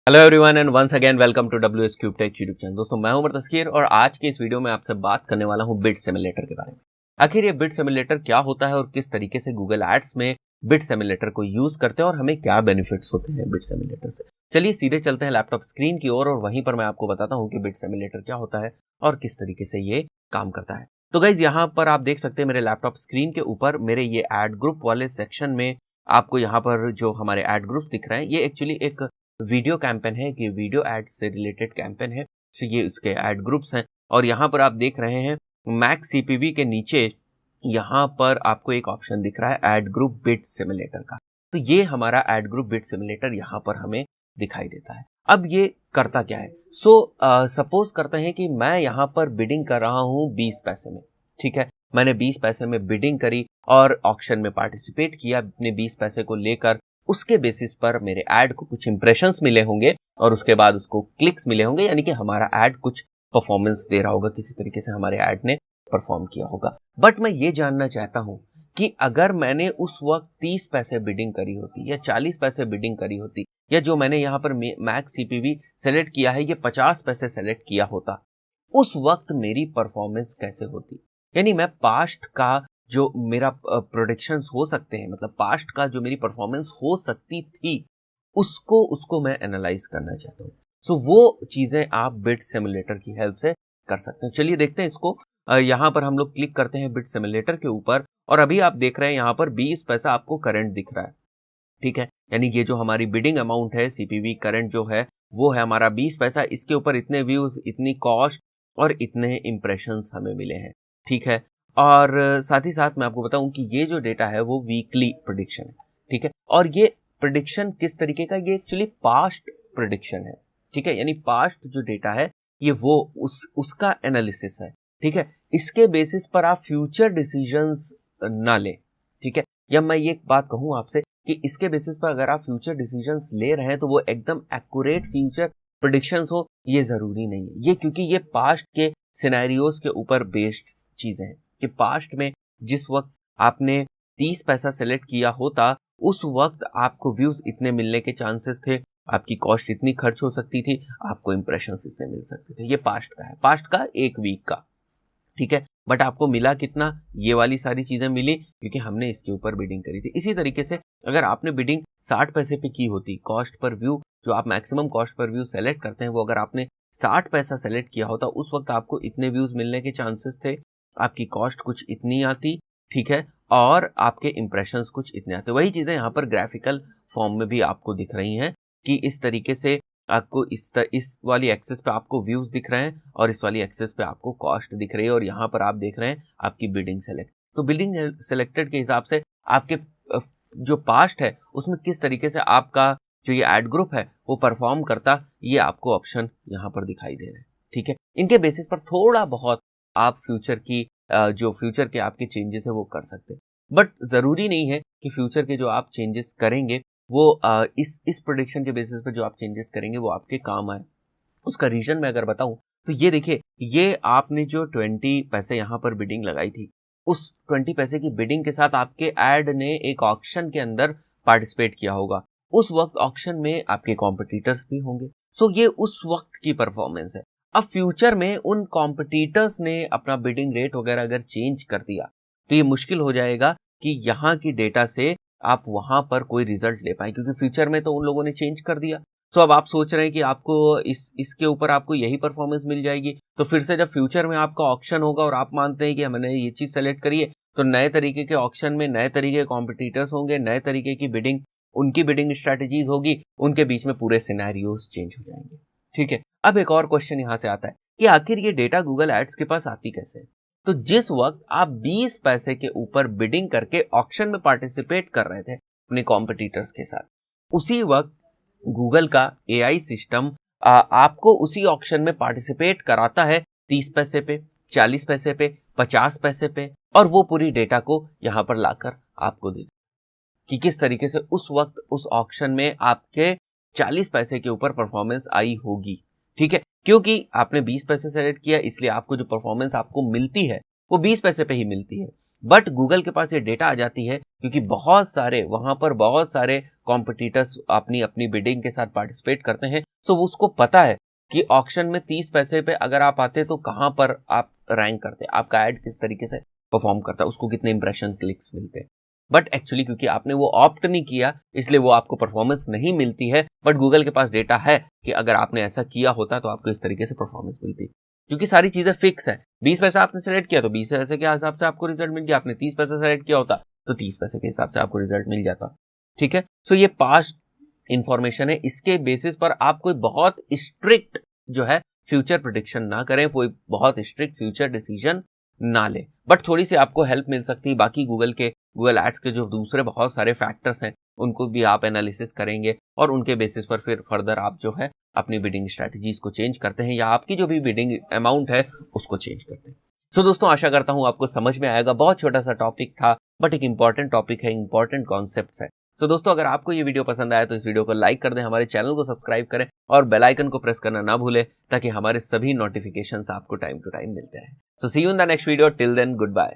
Hello everyone and once again welcome to WS cube tech YouTube channel. दोस्तों मैं हूं तस्कीर और आज के इस वीडियो में आपसे बात करने वाला हूं बिट सिमुलेटर के बारे में। आखिर ये बिट सिमुलेटर क्या होता है और किस तरीके से गूगल एड्स में बिट सिमुलेटर को यूज करते हैं और हमें क्या बेनिफिट्स होते हैं बिट सिमुलेटर से। चलिए सीधे चलते हैं लैपटॉप स्क्रीन की ओर और वहीं पर मैं आपको बताता हूं कि बिट सिमुलेटर क्या होता है और किस तरीके से ये काम करता है। तो गाइज यहाँ पर आप देख सकते हैं मेरे लैपटॉप स्क्रीन के ऊपर मेरे ये एड ग्रुप वाले सेक्शन में आपको यहाँ पर जो हमारे एड ग्रुप दिख रहे हैं ये एक्चुअली एक वीडियो कैंपेन है कि वीडियो एड्स से रिलेटेड कैंपेन है। तो ये उसके एड ग्रुप्स हैं और यहाँ पर आप देख रहे हैं मैक्स सीपीवी के नीचे यहाँ पर आपको एक ऑप्शन दिख रहा है एड ग्रुप बिट सिमुलेटर का। तो ये हमारा एड ग्रुप बिट सिमुलेटर यहाँ पर हमें दिखाई देता है। अब ये करता क्या है? सपोज करते हैं कि मैं यहाँ पर बिडिंग कर रहा हूँ 20 पैसे में। ठीक है, मैंने 20 पैसे में बिडिंग करी और ऑक्शन में पार्टिसिपेट किया अपने 20 पैसे को लेकर। उसके बेसिस पर मेरे ऐड को कुछ इंप्रेशंस मिले होंगे और उसके बाद उसको क्लिक्स मिले होंगे, यानी कि हमारा ऐड कुछ परफॉर्मेंस दे रहा होगा, किसी तरीके से हमारे ऐड ने परफॉर्म किया होगा। बट मैं ये जानना चाहता हूं कि अगर मैंने उस वक्त 30 पैसे बिडिंग करी होती या 40 पैसे बिडिंग करी होती या जो मैंने यहाँ पर मैक्स सीपीवी सेलेक्ट किया है ये 50 पैसे सेलेक्ट किया होता, उस वक्त मेरी परफॉर्मेंस कैसे होती? यानी मैं पास्ट का जो मेरा प्रोडिक्शंस हो सकते हैं, मतलब पास्ट का जो मेरी परफॉर्मेंस हो सकती थी उसको मैं एनालाइज करना चाहता हूँ। सो वो चीजें आप बिट सिमुलेटर की हेल्प से कर सकते हैं। चलिए देखते हैं इसको। यहाँ पर हम लोग क्लिक करते हैं बिट सिमुलेटर के ऊपर और अभी आप देख रहे हैं यहाँ पर 20 पैसा आपको करंट दिख रहा है। ठीक है, यानी ये जो हमारी बिडिंग अमाउंट है सीपीवी करंट जो है वो है हमारा 20 पैसा। इसके ऊपर इतने व्यूज, इतनी कॉस्ट और इतने इंप्रेशंस हमें मिले हैं। ठीक है, और साथ ही साथ मैं आपको बताऊं कि ये जो डेटा है वो वीकली प्रेडिक्शन है। ठीक है, और ये प्रेडिक्शन किस तरीके का? ये एक्चुअली पास्ट प्रेडिक्शन है। ठीक है, यानी पास्ट जो डेटा है ये वो उसका एनालिसिस है। ठीक है, इसके बेसिस पर आप फ्यूचर डिसीजंस ना लें। ठीक है, या मैं ये बात कहूं आपसे कि इसके बेसिस पर अगर आप फ्यूचर डिसीजंस ले रहे हैं तो वो एकदम एक्यूरेट फ्यूचर प्रेडिक्शंस हो, ये जरूरी नहीं है। ये क्योंकि ये पास्ट के सिनेरियोज के ऊपर बेस्ड चीजें हैं कि पास्ट में जिस वक्त आपने 30 पैसा सेलेक्ट किया होता उस वक्त आपको व्यूज इतने मिलने के चांसेस थे, आपकी कॉस्ट इतनी खर्च हो सकती थी, आपको इंप्रेशंस इतने मिल सकते थे। ये पास्ट का है, पास्ट का एक वीक का। ठीक है, बट आपको मिला कितना? ये वाली सारी चीजें मिली क्योंकि हमने इसके ऊपर बिडिंग करी थी। इसी तरीके से अगर आपने बिडिंग 60 पैसे पे की होती, कॉस्ट पर व्यू जो आप maximum cost per view select करते हैं वो अगर आपने 60 पैसा सेलेक्ट किया होता उस वक्त आपको इतने व्यूज मिलने के चांसेस थे, आपकी कॉस्ट कुछ इतनी आती। ठीक है, और आपके इंप्रेशंस कुछ इतने आते। वही चीजें यहाँ पर ग्राफिकल फॉर्म में भी आपको दिख रही हैं कि इस तरीके से आपको इस वाली एक्सेस पे आपको व्यूज दिख रहे हैं और इस वाली एक्सेस पे आपको कॉस्ट दिख रही है और यहाँ पर आप देख रहे हैं आपकी बिडिंग सेलेक्ट। तो बिडिंग सेलेक्टेड के हिसाब से आपके जो पास्ट है उसमें किस तरीके से आपका जो ये एड ग्रुप है वो परफॉर्म करता, ये आपको ऑप्शन यहाँ पर दिखाई दे रहे हैं। ठीक है, इनके बेसिस पर थोड़ा बहुत आप फ्यूचर की जो फ्यूचर के आपके चेंजेस है वो कर सकते हैं, बट जरूरी नहीं है कि फ्यूचर के जो आप चेंजेस करेंगे वो इस प्रेडिक्शन के बेसिस पर जो आप चेंजेस करेंगे वो आपके काम आए। उसका रीजन मैं अगर बताऊं तो ये देखिए, ये आपने जो 20 पैसे यहाँ पर बिडिंग लगाई थी उस 20 पैसे की बिडिंग के साथ आपके ऐड ने एक ऑक्शन के अंदर पार्टिसिपेट किया होगा। उस वक्त ऑक्शन में आपके कॉम्पिटिटर्स भी होंगे। सो ये उस वक्त की परफॉर्मेंस है। अब फ्यूचर में उन कॉम्पिटिटर्स ने अपना बिडिंग रेट वगैरह अगर चेंज कर दिया तो ये मुश्किल हो जाएगा कि यहाँ की डेटा से आप वहां पर कोई रिजल्ट ले पाए, क्योंकि फ्यूचर में तो उन लोगों ने चेंज कर दिया। सो अब आप सोच रहे हैं कि आपको इसके ऊपर आपको यही परफॉर्मेंस मिल जाएगी, तो फिर से जब फ्यूचर में आपका ऑक्शन होगा और आप मानते हैं कि हमने ये चीज सेलेक्ट करी है तो नए तरीके के ऑक्शन में नए तरीके के कॉम्पिटिटर्स होंगे, नए तरीके की बिडिंग, उनकी बिडिंग स्ट्रेटेजीज होगी, उनके बीच में पूरे सिनेरियोस चेंज हो जाएंगे। ठीक है, अब एक और क्वेश्चन यहां से आता है कि आखिर ये डेटा गूगल एड्स के पास आती कैसे? तो जिस वक्त आप 20 पैसे के ऊपर बिडिंग करके ऑक्शन में पार्टिसिपेट कर रहे थे अपने कॉम्पिटिटर्स के साथ, उसी वक्त गूगल का एआई सिस्टम आपको उसी ऑक्शन में पार्टिसिपेट कराता है 30 पैसे पे, 40 पैसे पे, 50 पैसे पे, और वो पूरी डेटा को यहां पर लाकर आपको दे कि किस तरीके से उस वक्त उस ऑक्शन में आपके 40 पैसे के ऊपर परफॉर्मेंस आई होगी। ठीक है, क्योंकि आपने 20 पैसे सेलेक्ट किया इसलिए आपको जो परफॉर्मेंस आपको मिलती है वो 20 पैसे पे ही मिलती है। बट गूगल के पास ये डेटा आ जाती है क्योंकि बहुत सारे वहां पर बहुत सारे कॉम्पिटिटर्स अपनी अपनी बिडिंग के साथ पार्टिसिपेट करते हैं सो उसको पता है कि ऑक्शन में 30 पैसे पे अगर आप आते तो कहां पर आप रैंक करते, आपका एड किस तरीके से परफॉर्म करता है, उसको कितने इंप्रेशन क्लिक्स मिलते हैं। बट एक्चुअली क्योंकि आपने वो ऑप्ट नहीं किया इसलिए वो आपको परफॉर्मेंस नहीं मिलती है। बट गूगल के पास डेटा है कि अगर आपने ऐसा किया होता तो आपको इस तरीके से परफॉर्मेंस मिलती, क्योंकि सारी चीजें फिक्स है। 20 पैसा आपने सेलेक्ट किया तो 20 पैसे के हिसाब से आपको रिजल्ट मिल गया, आपने 30 पैसे सेलेक्ट किया होता तो 30 पैसे के हिसाब से आपको रिजल्ट मिल जाता। ठीक है, सो ये पास्ट इंफॉर्मेशन है, इसके बेसिस पर आप कोई बहुत स्ट्रिक्ट जो है फ्यूचर प्रेडिक्शन ना करें, कोई बहुत स्ट्रिक्ट फ्यूचर डिसीजन ना ले। बट थोड़ी सी आपको हेल्प मिल सकती है। बाकी गूगल एड्स के जो दूसरे बहुत सारे फैक्टर्स हैं उनको भी आप एनालिसिस करेंगे और उनके बेसिस पर फिर फर्दर आप जो है अपनी बिडिंग स्ट्रेटजीज को चेंज करते हैं या आपकी जो भी बिडिंग अमाउंट है उसको चेंज करते हैं। सो दोस्तों आशा करता हूं आपको समझ में आएगा। बहुत छोटा सा टॉपिक था बट एक इंपॉर्टेंट टॉपिक है, इंपॉर्टेंट कॉन्सेप्ट्स है। सो दोस्तों अगर आपको ये वीडियो पसंद आया तो इस वीडियो को लाइक कर दें, हमारे चैनल को सब्सक्राइब करें और बेल आइकन को प्रेस करना ना भूलें ताकि हमारे सभी नोटिफिकेशंस आपको टाइम टू टाइम मिलते रहें। So see you in the next video, till then good bye.